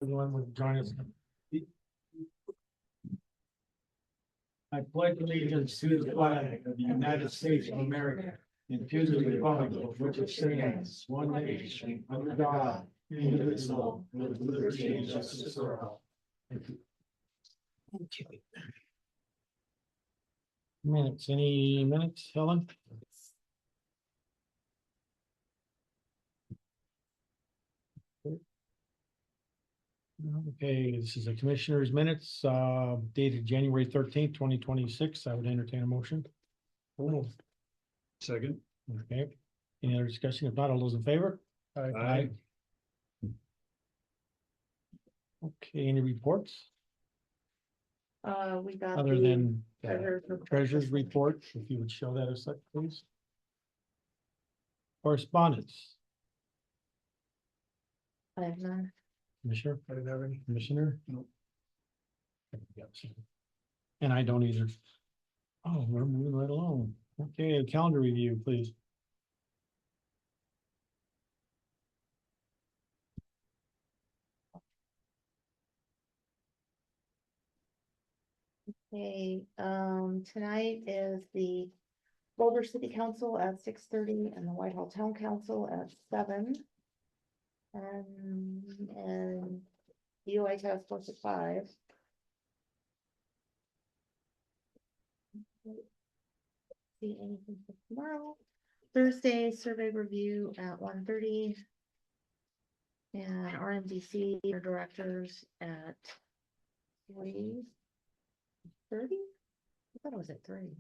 Everyone would join us. I pledge allegiance to the flag of the United States of America and to the republic for which it stands, one nation, under God, indivisible, with liberty and justice for all. Thank you. Okay. Minutes, any minutes, Helen? Okay, this is a commissioner's minutes, dated January 13th, 2026. I would entertain a motion. Second. Okay, any other discussion? If not, all those in favor? Aye. Okay, any reports We got other the than treasurer's report. treasurer's report? If you would show that as such, please. Correspondence, I have none. Commissioner, I didn't have any. Commissioner? Nope. And I don't either. Oh, we're moving right along. Okay, calendar review, please. Okay, tonight is the Boulder City Council at 6:30 and the Whitehall Town Council at 7. And DOI task force at 5. See anything for tomorrow? Thursday, survey review at 1:30. And RMDC or directors at 3:30? I thought it was at 3.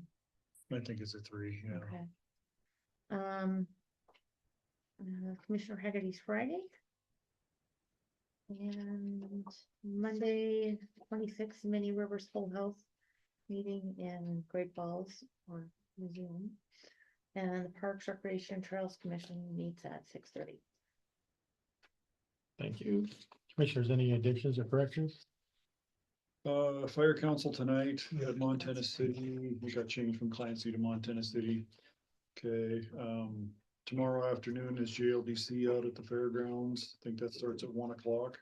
I think it's a 3, yeah. Okay. Commissioner Haggerty's Friday. And Monday, 26th, Mini Rivers Full Health meeting in Great Falls or Museum. And the Parks Recreation Trails Commission meets at 6:30. Thank you. Commissioners, any additions or corrections? Fire council tonight at Montana City. We got changed from Clancy to Montana City. Okay, tomorrow afternoon is JLDC out at the fairgrounds. I think that starts at 1 o'clock.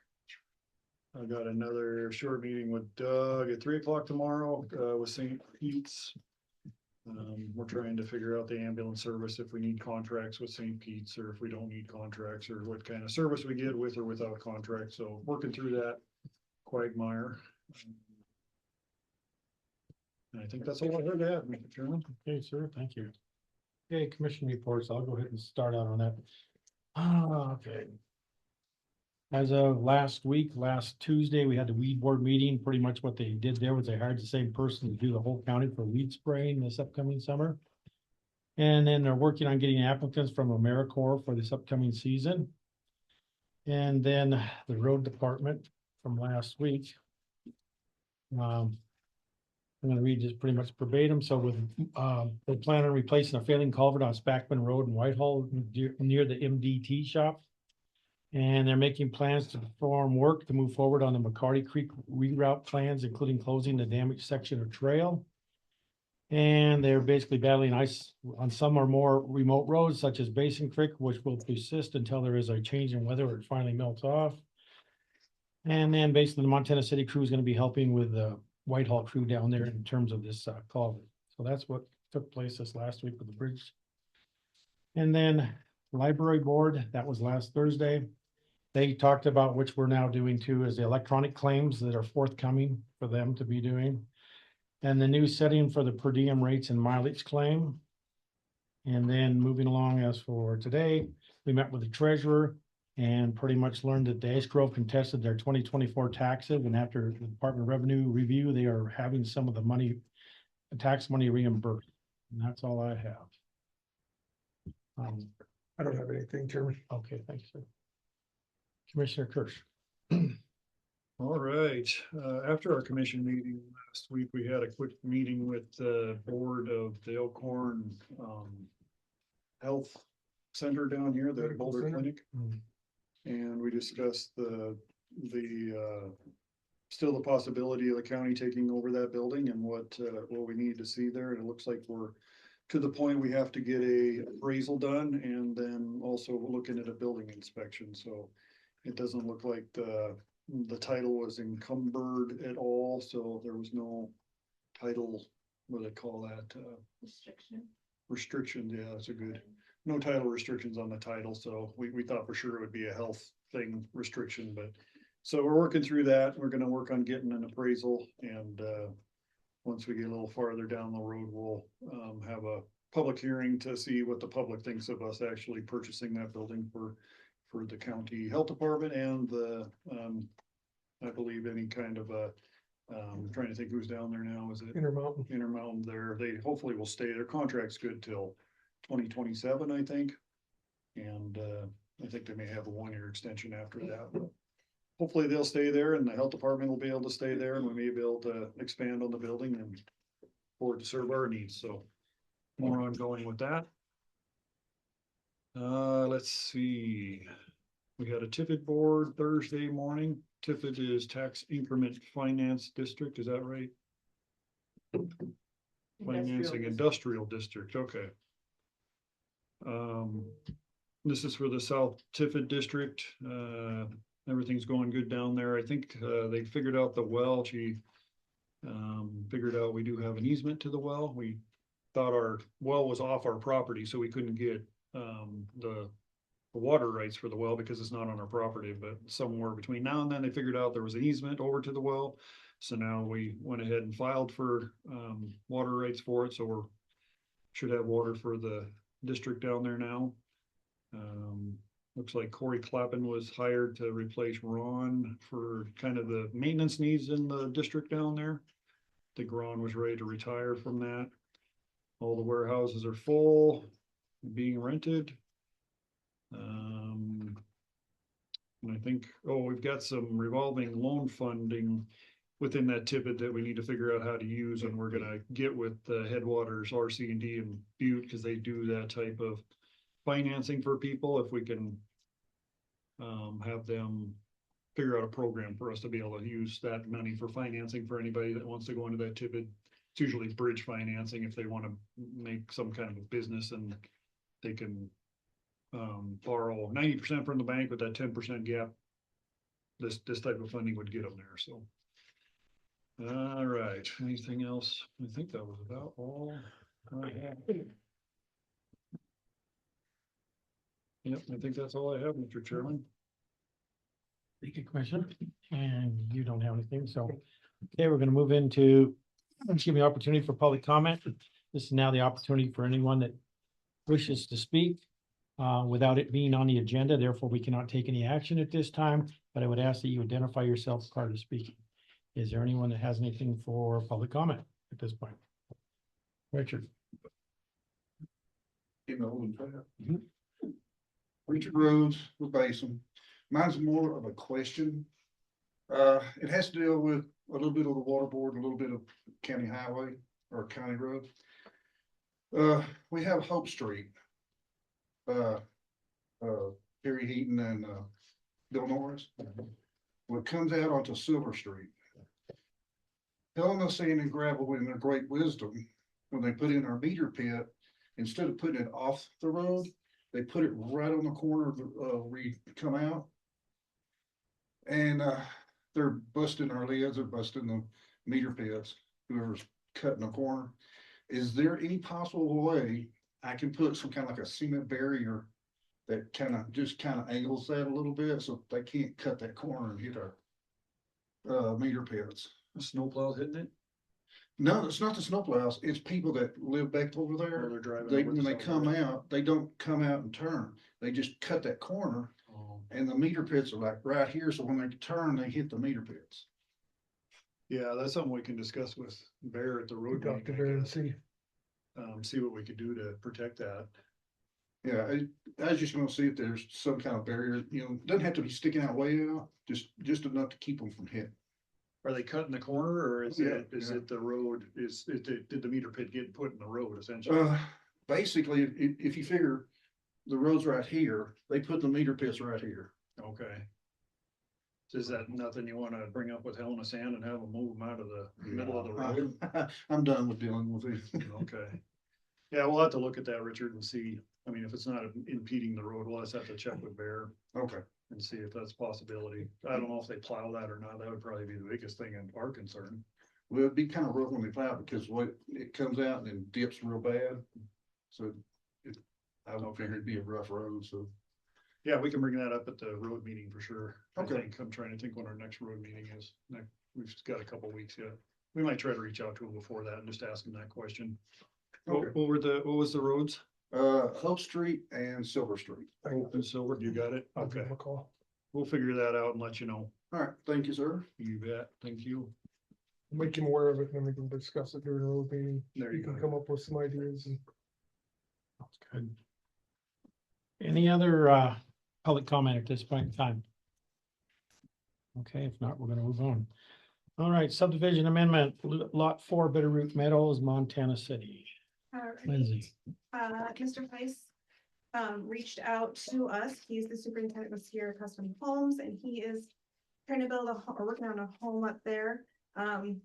I got another short meeting with Doug at 3 o'clock tomorrow, with St. Pete's. We're trying to figure out the ambulance service, if we need contracts with St. Pete's or if we don't need contracts, or what kind of service we get with or without contracts. So working through that quagmire. And I think that's all I heard to add, Mr. Chairman. Okay, sir, thank you. Okay, commission reports. I'll go ahead and start out on that. Okay. As of last week, last Tuesday, we had the weed board meeting. Pretty much what they did there was they hired the same person to do the whole county for weed spraying this upcoming summer. And then they're working on getting applicants from AmeriCorps for this upcoming season. And then the road department from last week. I'm gonna read this pretty much verbatim. So with, they plan on replacing a failing culvert on Spackman Road in Whitehall near the MDT shop. And they're making plans to perform work to move forward on the McCarty Creek reroute plans, including closing the damaged section of trail. And they're basically battling ice on some or more remote roads such as Basin Creek, which will persist until there is a change in weather or it finally melts off. And then basically the Montana City crew is going to be helping with the Whitehall crew down there in terms of this culvert. So that's what took place this last week with the bridge. And then library board, that was last Thursday. They talked about, which we're now doing too, is the electronic claims that are forthcoming for them to be doing. And the new setting for the per diem rates and mileage claim. And then moving along, as for today, we met with the treasurer and pretty much learned that the Ash Grove contested their 2024 taxes. And after the Department of Revenue review, they are having some of the money, the tax money reimbursed. And that's all I have. I don't have anything, Chairman. Okay, thanks, sir. Commissioner Kirsch. All right, after our commission meeting last week, we had a quick meeting with the board of the Elkhorn Health Center down here, the Medical Boulder Center. Clinic. And we discussed the still the possibility of the county taking over that building and what we need to see there. And it looks like we're to the point we have to get a appraisal done and then also looking at a building inspection. So it doesn't look like the the title was encumbered at all, so there was no title, what do they call that, Restriction. restrictions, yeah, that's a good, no title restrictions on the title, so we thought for sure it would be a health thing restriction, but. So we're working through that, we're gonna work on getting an appraisal, and, once we get a little farther down the road, we'll, have a public hearing to see what the public thinks of us actually purchasing that building for the county health department and the, I believe any kind of a, trying to think who's down there now, is it Intermountain. Intermountain there? They hopefully will stay, their contract's good till 2027, I think. And, I think they may have a 1-year extension after that, but hopefully they'll stay there and the health department will be able to stay there and we may be able to expand on the building and for it to serve our needs, so more ongoing with that. Let's see. We had a Tiffin board Thursday morning. Tiffin is Tax Increment Finance District, is that right? Financing Industrial District, okay. This is for the South Tiffin District. Everything's going good down there. I think, they figured out the well. She, figured out we do have an easement to the well. We thought our well was off our property, so we couldn't get, the water rights for the well because it's not on our property, but somewhere between now and then they figured out there was an easement over to the well. So now we went ahead and filed for, water rights for it, so we're, should have water for the district down there now. Looks like Corey Clappin was hired to replace Ron for kind of the maintenance needs in the district down there. I think Ron was ready to retire from that. All the warehouses are full, being rented. And I think, we've got some revolving loan funding within that tippet that we need to figure out how to use, and we're gonna get with Headwaters, RC&D and Butte, because they do that type of financing for people, if we can have them figure out a program for us to be able to use that money for financing for anybody that wants to go into that tippet. It's usually bridge financing if they want to make some kind of a business and they can borrow 90% from the bank with that 10% gap. This type of funding would get them there, so. All right, anything else? I think that was about all I have. Yep, I think that's all I have, Mr. Chairman. Thank you, Commissioner, and you don't have anything, so, okay, we're gonna move into, give me opportunity for public comment. This is now the opportunity for anyone that wishes to speak, without it being on the agenda, therefore we cannot take any action at this time, but I would ask that you identify yourself prior to speaking. Is there anyone that has anything for public comment at this point? Richard? Richard Rhodes with Basin. Mine's more of a question. It has to deal with a little bit of the water board, and a little bit of county highway or county road. We have Hope Street. Perry Heaton and Bill Norris. When it comes out onto Silver Street. Helena Sand and Gravel, in their great wisdom, when they put in our meter pit, instead of putting it off the road, they put it right on the corner of the, where you come out. And, they're busting our lids, they're busting the meter pits, whoever's cutting the corner. Is there any possible way I can put some kind of like a cement barrier that just angles that a little bit so they can't cut that corner and hit our meter pits? Snowplow hitting it? No, it's not the snowplows, it's people that live back over Or there. they're driving? They, over when the they side come road? out, they don't come out and turn, they just cut that corner. Oh. And the meter pits are like right here, so when they turn, they hit the meter pits. Yeah, that's something we can discuss with Bear at the We road. talked to meeting, I her and guess. see. See what we could do to protect that. Yeah, I was just gonna see if there's some kind of barrier, doesn't have to be sticking out way out, just enough to keep them from hitting. Are they cutting the corner or is Yeah, is yeah. it the road? Did the meter pit get put in the road essentially? Basically, if you figure the road's right here, they put the meter pits right here. Okay. So is that nothing you wanna bring up with Helena Sand and have them move them out of the middle of the road? I'm done with dealing with it. Okay. Yeah, we'll have to look at that, Richard, and see I mean, if it's not impeding the road, we'll just have to check with Bear Okay, and see if that's a possibility. I don't know if they plow that or not. That would probably be the biggest thing in our concern. well, it'd be kind of rough when they plow because what, it comes out and then dips real bad. So I would figure it'd be a rough road, so. Yeah, we can bring that up at the road meeting for sure. Okay. I think, I'm trying to think when our next road meeting is. We've just got a couple weeks yet. We might try to reach out to them before that and just ask them that question. Okay. What was the roads? Hope Street and Silver Street. Hope and Silver, you got it? I'll give Okay, him a call. we'll figure that out and let you know. All right, thank you, sir. You bet. Thank you. Make him aware of it, and then we can discuss it during the road meeting. There You you can go. come up with some ideas and. That's good. Any other public comment at this point in time? Okay, if not, we're gonna move on. All right, subdivision amendment, lot 4, Bitterroot Meadows, Montana City. Lindsay. Mr. Price, reached out to us. He's the superintendent of Sierra Custom Homes, and he is trying to build or working on a home up there. The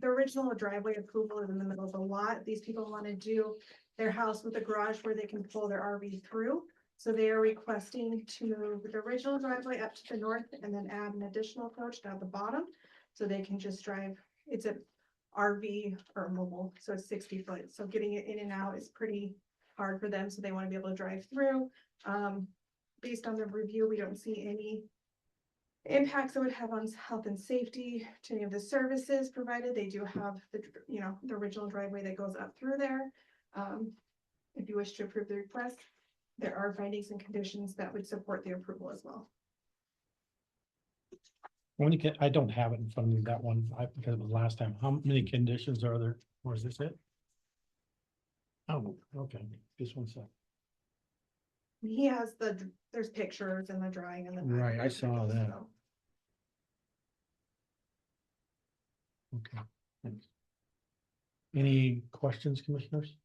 original driveway approval is in the middle of the lot. These people want to do their house with a garage where they can pull their RV through. So they are requesting to move the original driveway up to the north and then add an additional approach down the bottom. So they can just drive, it's a RV or mobile, so it's 60 foot. So getting it in and out is pretty hard for them. So they want to be able to drive through. Based on the review, we don't see any impacts it would have on health and safety to any of the services provided. They do have the original driveway that goes up through there. If you wish to approve the request, there are findings and conditions that would support the approval as well. I don't have it in front of me, that one, because it was last time. How many conditions are there? Or is this it? Oh, okay, just one sec. He has there's pictures and the drawing and the. Right, I saw that. Okay, thanks. Any questions, commissioners?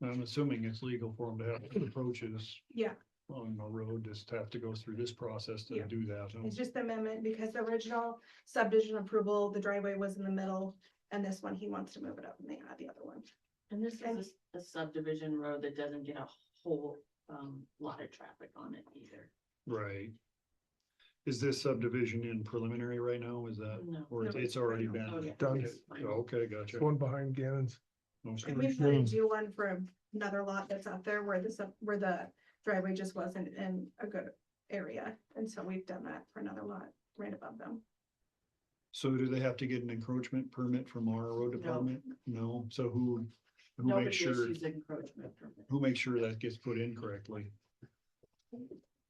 I'm assuming it's legal for them to have approaches Yeah, on the road, just have to go through this process to Yeah. do that. it's just the amendment because the original subdivision approval, the driveway was in the middle. And this one, he wants to move it up and they add the other one. And this is a subdivision road that doesn't get a whole lot of traffic on it either. Right. Is this subdivision in preliminary right now? Is that, No. or No, it's already Oh, been? yeah. Done. It's fine. Okay, gotcha. One behind Gannon's. Most And of we've it. had to do one for another lot that's out there where where the driveway just wasn't in a good area. And so we've done that for another lot right above them. So do they have to get an encroachment permit from our road department? No, so who Nobody makes sure, issues encroachment permit. who makes sure that gets put in correctly?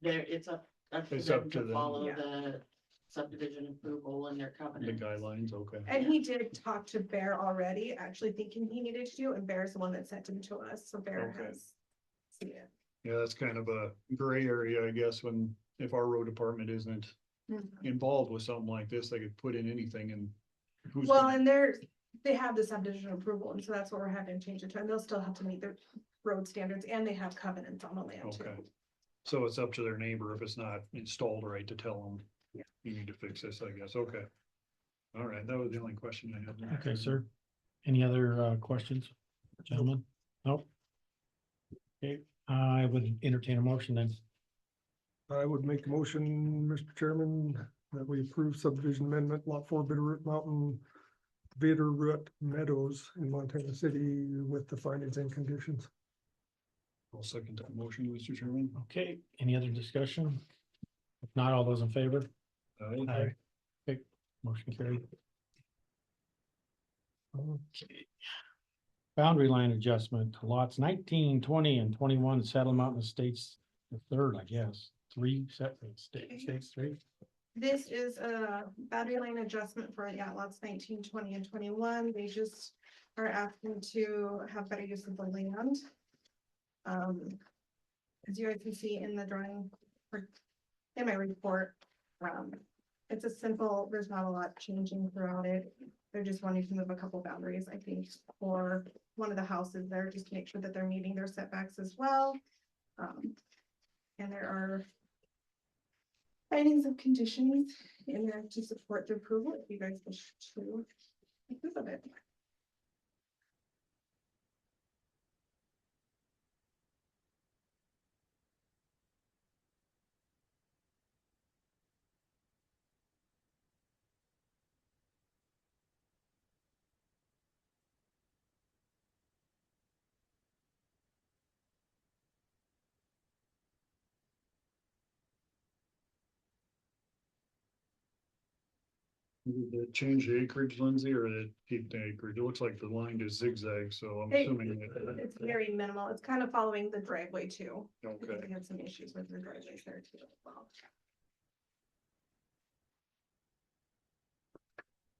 There, it's up to It's them up to to them. follow Yeah. the subdivision approval and their The covenant. guidelines, okay. And he did talk to Bear already, actually thinking he needed to do, and Bear's the one that sent him to us, so Bear Okay. has seen it. Yeah, that's kind of a gray area, I guess, if our road department isn't involved with something like this, they could put in anything and. who's Well, gonna- and they have the subdivision approval, and so that's what we're having to change it to, and they'll still have to meet the road standards, and they have covenants on the land Okay. too. So it's up to their neighbor if it's not installed right to tell them. Yeah. You need to fix this, I guess, okay. All right, that was the only question I had. Okay, sir. Any other questions, gentlemen? Nope. Okay, I would entertain a motion then. I would make a motion, Mr. Chairman, that we approve subdivision amendment lot 4 Bitterroot Meadows in Montana City with the findings and conditions. I'll second that motion, Mr. Chairman. Okay, any other discussion? If not, all those in favor? Aye. Okay, motion carried. Okay. Boundary line adjustment, lots 19, 20, and 21, Saddle Mountain Estates, the third, I guess, 3 separate states, 3. This is a boundary line adjustment for, lots 19, 20, and 21. They just are asking to have better use of the land. As you guys can see in the drawing, or in my report, it's a simple, there's not a lot changing throughout it. They're just wanting to move a couple boundaries, I think, for one of the houses there, just to make sure that they're meeting their setbacks as well. And there are findings of conditions in there to support the approval if you guys wish to approve of it. Did it change the acreage, Lindsay, or did it keep the acreage? It looks like the line is zigzag, so I'm Hey, assuming. It's very minimal. It's kind of following the driveway too. Because Okay, we had some issues with the driveways there too as well.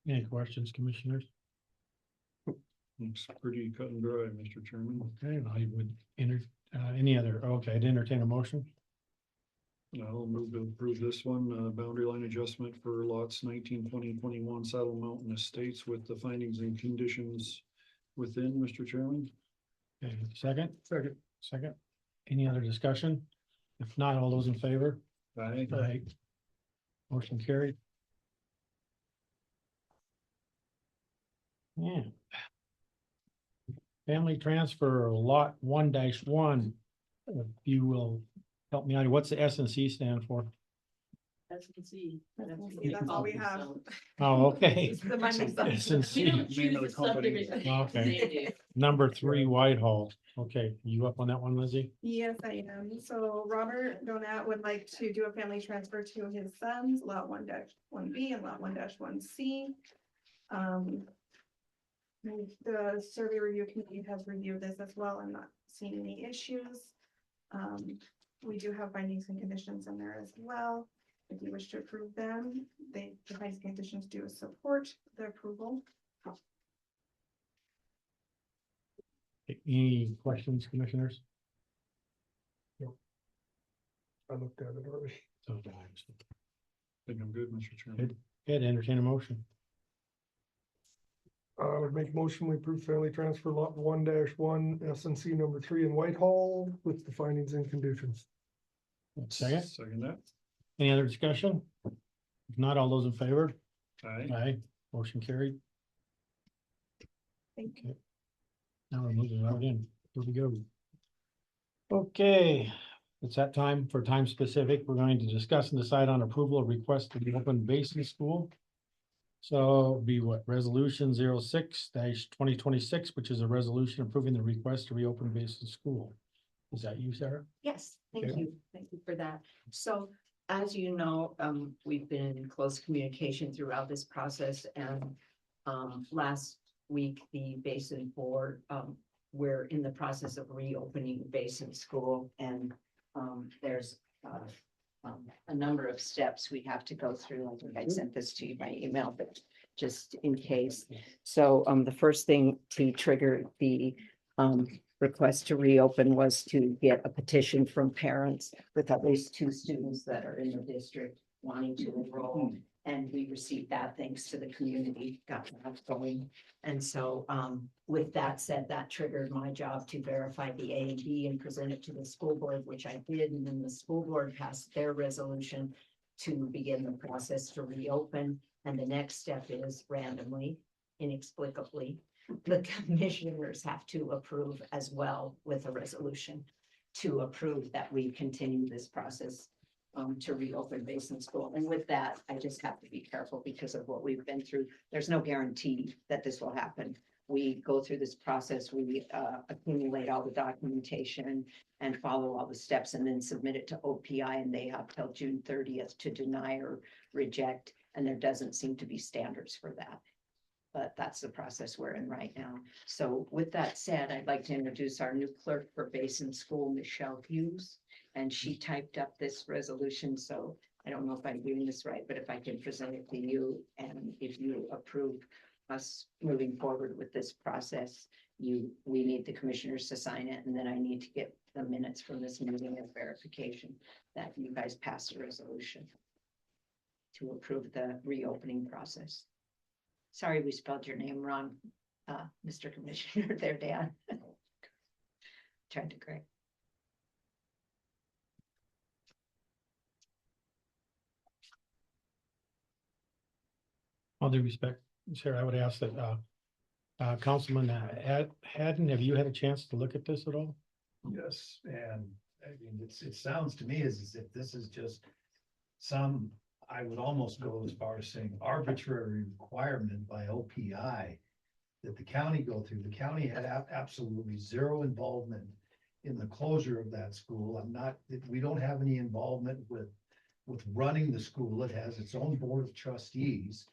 Any questions, commissioners? it's pretty cut and dry, Mr. Chairman. Okay, I would any other, okay, I'd entertain a motion. I'll move to approve this one, boundary line adjustment for lots 19, 20, and 21 Saddle Mountain Estates with the findings and conditions within, Mr. Chairman. Okay, second, Second. second. Any other discussion? If not, all those in favor? Aye. Aye. Motion carried. Yeah. Family transfer lot 1-1. If you will help me out, what's the S and C stand for? S&C. That's all we have. Oh, okay. It's the Monday S subdivision. and We C, don't choose of the the company. subdivision. Okay. They do. number 3 Whitehall. Okay, you up on that one, Lizzie? Yes, I am. So Robert Donat would like to do a family transfer to his sons, lot 1-1B and lot 1-1C. The survey review committee has reviewed this as well and not seen any issues. We do have findings and conditions in there as well. If you wish to approve them, the findings and conditions do support the approval. Any questions, commissioners? I looked at it already. So, I think I'm good, Mr. Chairman. Good, entertain a motion. I would make a motion, we approve family transfer lot 1-1 S and C number 3 in Whitehall with the findings and conditions. Second, Second that. any other discussion? If not, all those in favor? Aye. Aye, motion carried. Thank you. Now we're moving right in. Here we go. Okay, it's that time for time specific. We're going to discuss and decide on approval of request to open Basin School. So be what, resolution 06-2026, which is a resolution approving the request to reopen Basin School. Is that you, Sarah? Yes, thank Okay. you. Thank you for that. So as you know, we've been in close communication throughout this process and last week, the Basin Board, we're in the process of reopening Basin School and there's a number of steps we have to go through. I think I sent this to you by email, but just in case. So the first thing to trigger the request to reopen was to get a petition from parents with at least 2 students that are in the district wanting to enroll. And we received that thanks to the community, got that going. And so with that said, that triggered my job to verify the A and B and present it to the school board, which I did. And then the school board passed their resolution to begin the process to reopen. And the next step is randomly, inexplicably, the commissioners have to approve as well with a resolution to approve that we continue this process to reopen Basin School. And with that, I just have to be careful because of what we've been through. There's no guarantee that this will happen. We go through this process, we accumulate all the documentation and follow all the steps and then submit it to OPI, and they have till June 30th to deny or reject. And there doesn't seem to be standards for that. But that's the process we're in right now. So with that said, I'd like to introduce our new clerk for Basin School, Michelle Hughes. And she typed up this resolution, so I don't know if I'm doing this right, but if I can present it to you and if you approve us moving forward with this process, we need the commissioners to sign it, and then I need to get the minutes from this meeting as verification that you guys passed a resolution to approve the reopening process. Sorry, we spelled your name wrong, Mr. Commissioner there, Dan. Tried to correct. All due respect, Sarah, I would ask that, Councilman Haddon, have you had a chance to look at this at all? Yes, and I mean, it sounds to me as if this is just some, I would almost go as far as saying arbitrary requirement by OPI that the county go through. The county had absolutely zero involvement in the closure of that school. We don't have any involvement with running the school. It has its own board of trustees.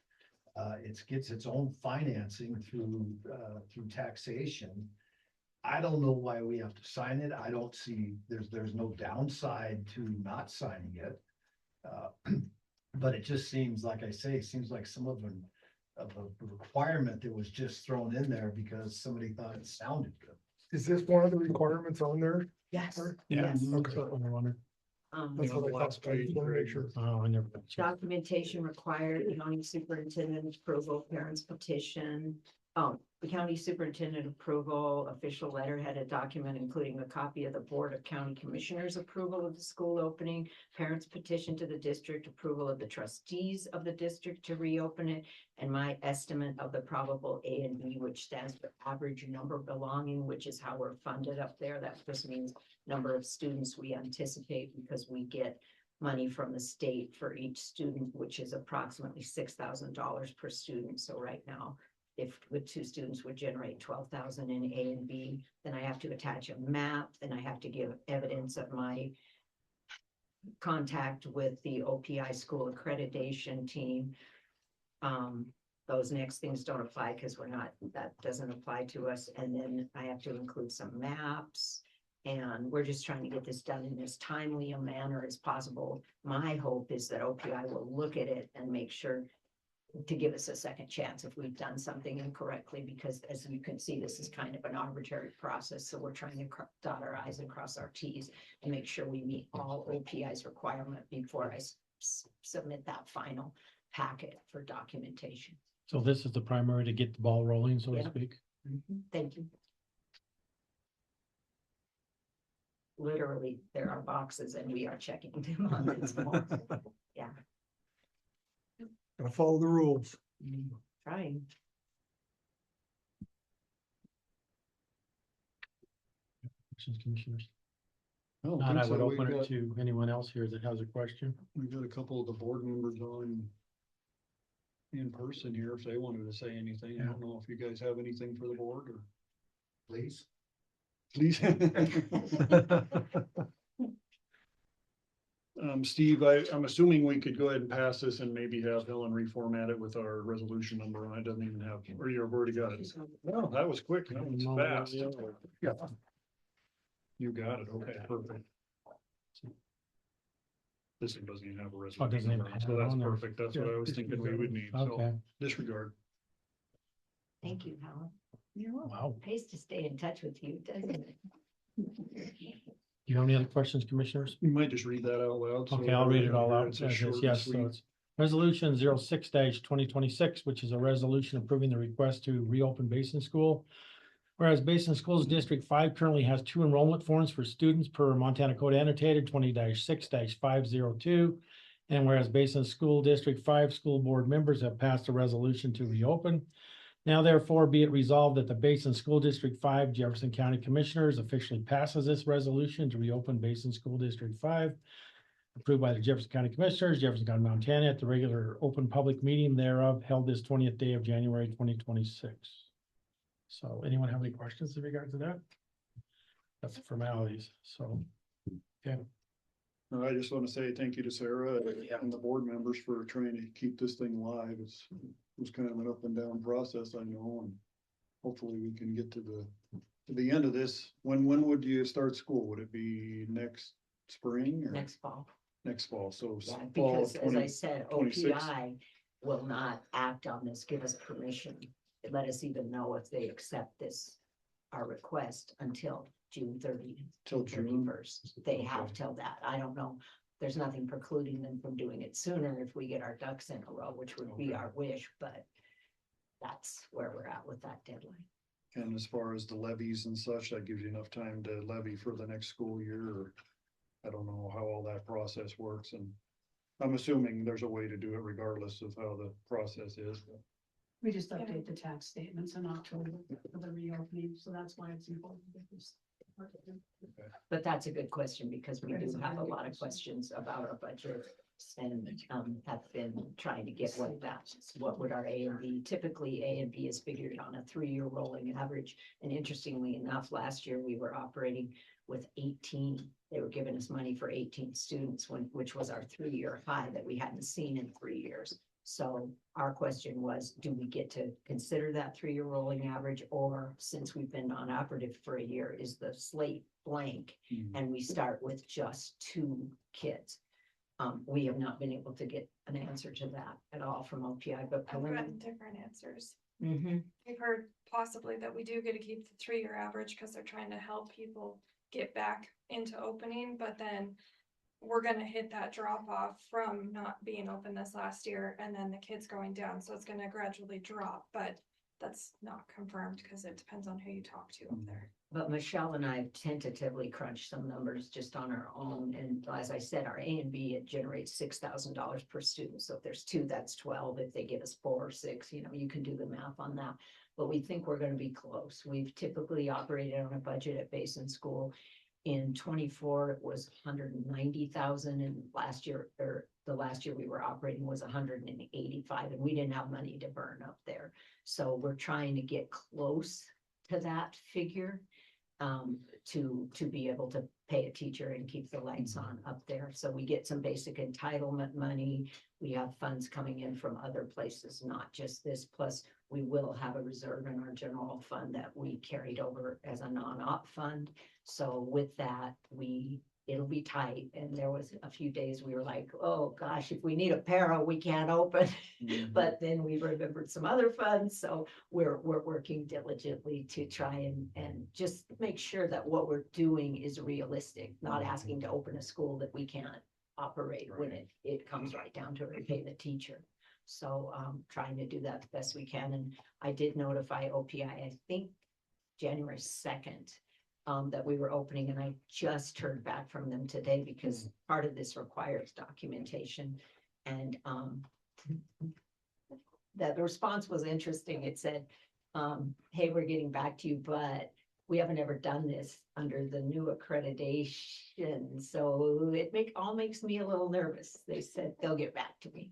It gets its own financing through taxation. I don't know why we have to sign it. I don't see, there's no downside to not signing it. But it just seems, like I say, it seems like some of a requirement that was just thrown in there because somebody thought it sounded good. Is this one of the requirements on there? Yes, Yeah. yes. That's what I wonder. That's what I thought. I just wanna make sure. Oh, I never. checked. Documentation required, county superintendent approval, parents petition. The county superintendent approval, official letterhead, a document including a copy of the Board of County Commissioners approval of the school opening, parents petition to the district, approval of the trustees of the district to reopen it, and my estimate of the probable A and B, which stands for average number belonging, which is how we're funded up there. That just means number of students we anticipate because we get money from the state for each student, which is approximately $6,000 per student. So right now, if with 2 students would generate 12,000 in A and B, then I have to attach a map, then I have to give evidence of my contact with the OPI school accreditation team. Those next things don't apply because that doesn't apply to us. And then I have to include some maps. And we're just trying to get this done in as timely a manner as possible. My hope is that OPI will look at it and make sure to give us a second chance if we've done something incorrectly, because as you can see, this is kind of an arbitrary process. So we're trying to dot our i's and cross our t's and make sure we meet all OPI's requirement before I submit that final packet for documentation. So this is the primary to get the ball rolling, so to Yeah. speak. Thank you. Literally, there are boxes and we are checking them on this form. Yeah, Gotta follow the rules. trying. Questions, commissioners? I don't Not, think I would so. We've open it got- to anyone else here that has a question. We've got a couple of the board members on in person here if they wanted to say anything. I don't know if you guys have anything for the board or Please. please. Steve, I'm assuming we could go ahead and pass this and maybe have Helen reformat it with our resolution number on it. Doesn't even have, or you've already got it. No, that was quick. That was fast. Yeah. You got it. Okay, perfect. This one doesn't even have a Oh, it resolution doesn't even number, have so it that's on there. perfect. That's what I was thinking we would need. So Okay, disregard. Thank you, Helen. wow. Pays to stay in touch with you, doesn't it? Do you have any other questions, commissioners? You might just read that out loud. so Okay, I'll read it all everyone out. can hear it. as It's is. short and Yes, so sweet. it's resolution 06-2026, which is a resolution approving the request to reopen Basin School. Whereas Basin Schools District 5 currently has 2 enrollment forms for students per Montana Code Annotated 20-6-502. And whereas Basin School District 5 school board members have passed a resolution to reopen. Now therefore be it resolved that the Basin School District 5 Jefferson County Commissioners officially passes this resolution to reopen Basin School District 5. Approved by the Jefferson County Commissioners, Jefferson County, Montana, at the regular open public meeting thereof held this 20th day of January 2026. So anyone have any questions in regard to that? That's the formalities, so. I just want to say thank you to Sarah and the board members for trying to keep this thing live. It was kind of an up and down process, I know, and hopefully we can get to the end of this. When would you start school? Would it be next spring or Next fall. next fall? So Yeah, fall because of as I 20 said, 26. OPI will not act on this, give us permission. Let us even know if they accept this, our request until June 30th. till June. 31st. They have Okay. till that. I don't know. There's nothing precluding them from doing it sooner if we get our ducks in a row, which would be Okay. our wish, but that's where we're at with that deadline. And as far as the levies and such, that gives you enough time to levy for the next school year, or I don't know how all that process works, and I'm assuming there's a way to do it regardless of how the process is. We just update the tax statements in October for the reopening, so that's why it's important to get this. But that's a good question because we That do is a have a very good lot of questions about our budget. And have been trying to get what would our A and B, typically A and B is figured on a 3-year rolling average. And interestingly enough, last year we were operating with 18. They were giving us money for 18 students, which was our 3-year high that we hadn't seen in 3 years. So our question was, do we get to consider that 3-year rolling average? Or since we've been non-operative for a year, is the slate blank and we start with just 2 kids? We have not been able to get an answer to that at all from OPI, but I've gotten different answers. Mhm. We've heard possibly that we do get to keep the 3-year average because they're trying to help people get back into opening, but then we're gonna hit that drop off from not being open this last year and then the kids going down, so it's gonna gradually drop, but that's not confirmed because it depends on who you talk to up there. But Michelle and I have tentatively crunched some numbers just on our own, and as I said, our A and B, it generates $6,000 per student, so if there's 2, that's 12, if they give us 4 or 6, you know, you can do the math on that. But we think we're gonna be close. We've typically operated on a budget at Basin School. In 24, it was 190,000, and last year, or the last year we were operating was 185, and we didn't have money to burn up there. So we're trying to get close to that figure, to be able to pay a teacher and keep the lights on up there. So we get some basic entitlement money. We have funds coming in from other places, not just this, plus we will have a reserve in our general fund that we carried over as a non-op fund. So with that, it'll be tight. And there was a few days we were like, oh gosh, if we need a para, we can't open. But then we remembered some other funds. So we're working diligently to try and just make sure that what we're doing is realistic, not asking to open a school that we can't operate when it comes right down to repay the teacher. So trying to do that the best we can. And I did notify OPI, I think January 2nd, that we were opening, and I just heard back from them today because part of this requires documentation. And that the response was interesting. It said, hey, we're getting back to you, but we haven't ever done this under the new accreditation. So it all makes me a little nervous. They said they'll get back to me.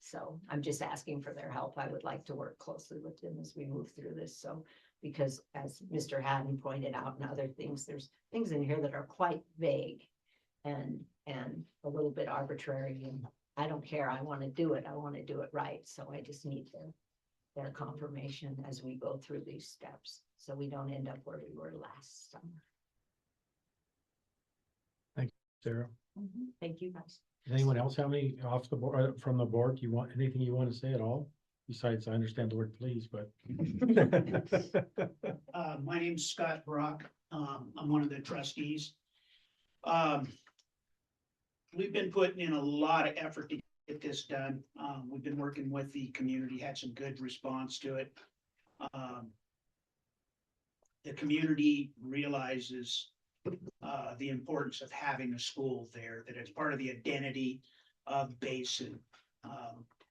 So I'm just asking for their help. I would like to work closely with them as we move through this. So, because as Mr. Haddon pointed out and other things, there's things in here that are quite vague and a little bit arbitrary, and I don't care. I want to do it. I want to do it right. So I just need their confirmation as we go through these steps, so we don't end up where we were last summer. Sarah, Thank you, guys. does anyone else have any off the board, from the board? Do you want anything you want to say at all? Besides, I understand the word please, but. My name's Scott Brock. I'm one of the trustees. We've been putting in a lot of effort to get this done. We've been working with the community, had some good response to it. The community realizes the importance of having a school there, that it's part of the identity of Basin.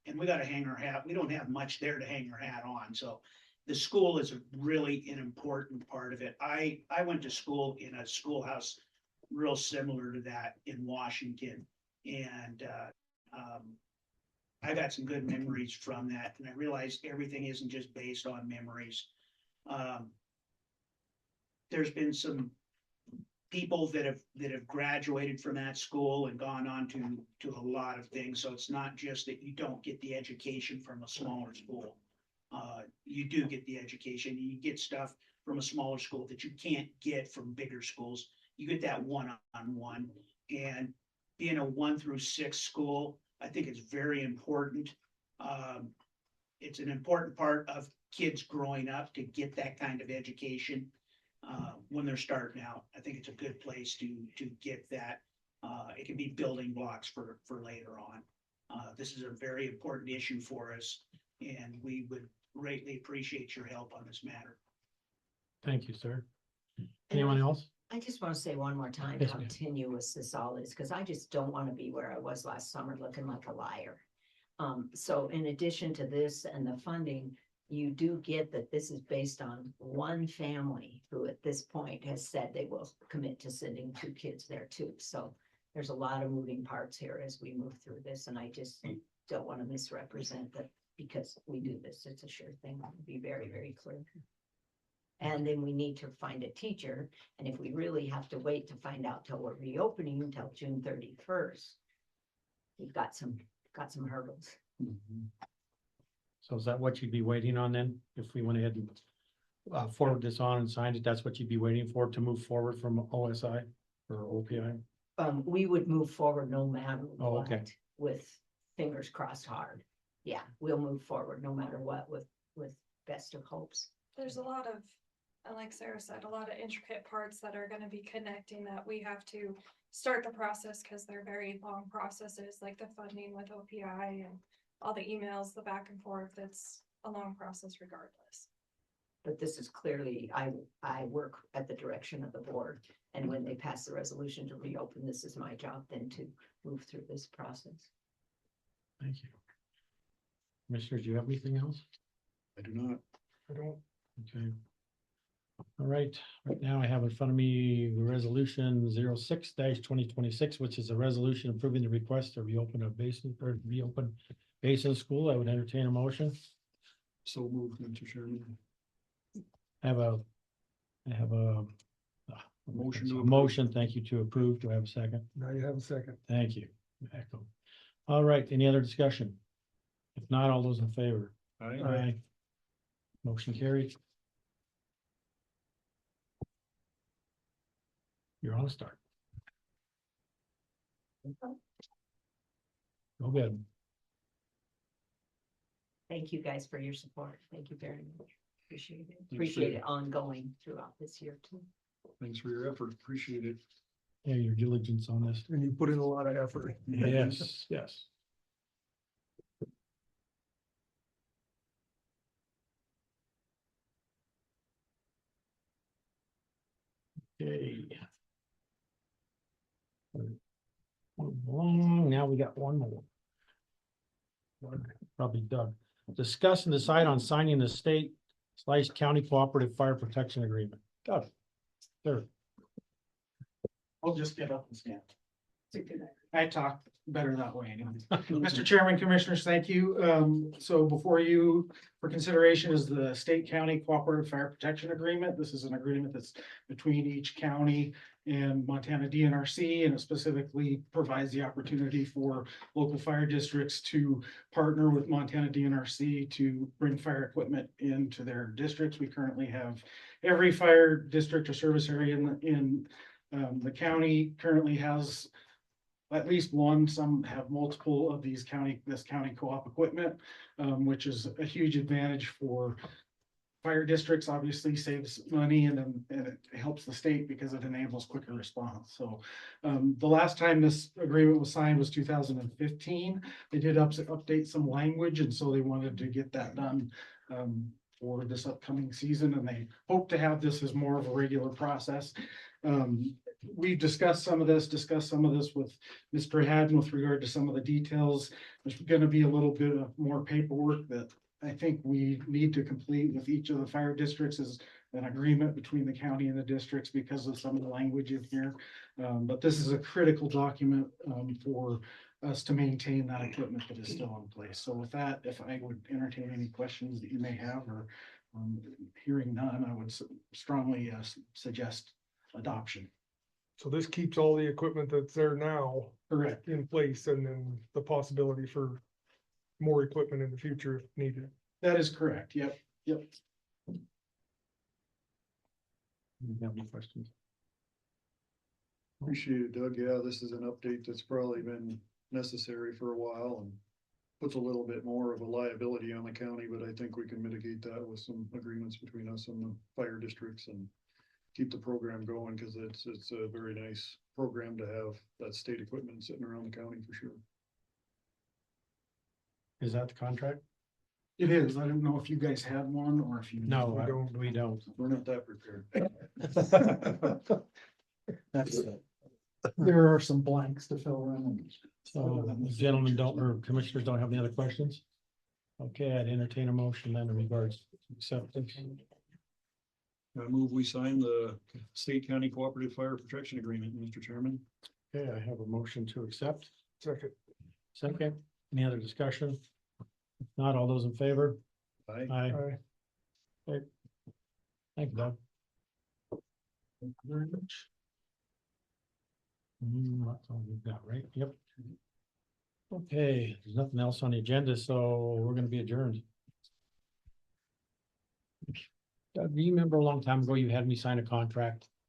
And we got to hang our hat. We don't have much there to hang our hat on. So the school is really an important part of it. I went to school in a schoolhouse real similar to that in Washington. And I got some good memories from that. And I realized everything isn't just based on memories. There's been some people that have graduated from that school and gone on to a lot of things. So it's not just that you don't get the education from a smaller school. You do get the education. You get stuff from a smaller school that you can't get from bigger schools. You get that one-on-one. And being a 1 through 6 school, I think it's very important. It's an important part of kids growing up to get that kind of education. When they're starting out, I think it's a good place to get that. It can be building blocks for later on. This is a very important issue for us, and we would greatly appreciate your help on this matter. Thank you, sir. Anyone else? I just want to say one more time Yes, how ma'am. tenuous this all is, because I just don't want to be where I was last summer looking like a liar. So in addition to this and the funding, you do get that this is based on one family who at this point has said they will commit to sending 2 kids there too. So there's a lot of moving parts here as we move through this, and I just don't want to misrepresent that because we do this, it's a sure thing. I'll be very, very clear. And then we need to find a teacher, and if we really have to wait to find out till we're reopening until June 31st, we've got some hurdles. So is that what you'd be waiting on then? If we went ahead and forward this on and signed it, that's what you'd be waiting for to move forward from OSI or OPI? We would move forward no matter Oh, okay. what, with fingers crossed hard. Yeah, we'll move forward no matter what with best of hopes. There's a lot of, and like Sarah said, a lot of intricate parts that are gonna be connecting that we have to start the process, cause they're very long processes, like the funding with OPI and all the emails, the back and forth, it's a long process regardless. But this is clearly, I work at the direction of the board, and when they pass the resolution to reopen, this is my job then to move through this process. Thank you. Commissioners, do you have anything else? I do not. I don't, Okay. All right, right now I have in front of me resolution 06-2026, which is a resolution approving the request to reopen a basin or reopen basin school. I would entertain a motion. So moved, Mr. Chairman. I have a Motion to a approve. motion, thank you, to approve. Do I have a second? now you have a second. Thank you. Echo. All right, any other discussion? If not, all those in favor? Aye. Motion carried. You're on a start. Go ahead. Thank you guys for your support. Thank you very much. Appreciate it. for Appreciate your- it ongoing throughout this year too. Thanks for your effort. Appreciate it. Yeah, your diligence on this. And you put in a lot of effort. Yes, yes. Okay. Now we got one more. Probably Doug. Discuss and decide on signing the state/county cooperative fire protection agreement. Doug. Sir. I'll just get up and stand. I talk better that way anyway. Mr. Chairman, Commissioners, thank you. So before you for consideration is the State County Cooperative Fire Protection Agreement. This is an agreement that's between each county and Montana DNRC, and it specifically provides the opportunity for local fire districts to partner with Montana DNRC to bring fire equipment into their districts. We currently have every fire district or service area in the county currently has at least one, some have multiple of this county co-op equipment, which is a huge advantage for fire districts. Obviously saves money and it helps the state because it enables quicker response. So the last time this agreement was signed was 2015. They did update some language, and so they wanted to get that done for this upcoming season, and they hope to have this as more of a regular process. We've discussed some of this with Mr. Haddon with regard to some of the details. There's gonna be a little bit of more paperwork that I think we need to complete with each of the fire districts as an agreement between the county and the districts because of some of the language in here. But this is a critical document for us to maintain that equipment that is still in place. So with that, if I would entertain any questions that you may have, or hearing none, I would strongly suggest adoption. So this keeps all the equipment that's there now Correct. in place, and then the possibility for more equipment in the future if needed. That is correct. Yep. You have any questions? Appreciate it, Doug. Yeah, this is an update that's probably been necessary for a while and puts a little bit more of a liability on the county, but I think we can mitigate that with some agreements between us and the fire districts and keep the program going, because it's a very nice program to have that state equipment sitting around the county for sure. Is that the contract? It is. I don't know if you guys had one or if you. No, We don't. we don't. We're not that prepared. That's, there are some blanks to fill in. So gentlemen don't, or commissioners don't have any other questions? Okay, I'd entertain a motion then in regards to acceptance. I move we sign the State County Cooperative Fire Protection Agreement, Mr. Chairman. Okay, I have a motion to accept. Second. Second, any other discussion? If not, all those in favor? Aye. Aye. Aye. Okay. Thank you, Doug. Thank you very much. That's all we've got, right? Yep. Okay, there's nothing else on the agenda, so we're gonna be adjourned. Doug, do you remember a long time ago you had me sign a contract?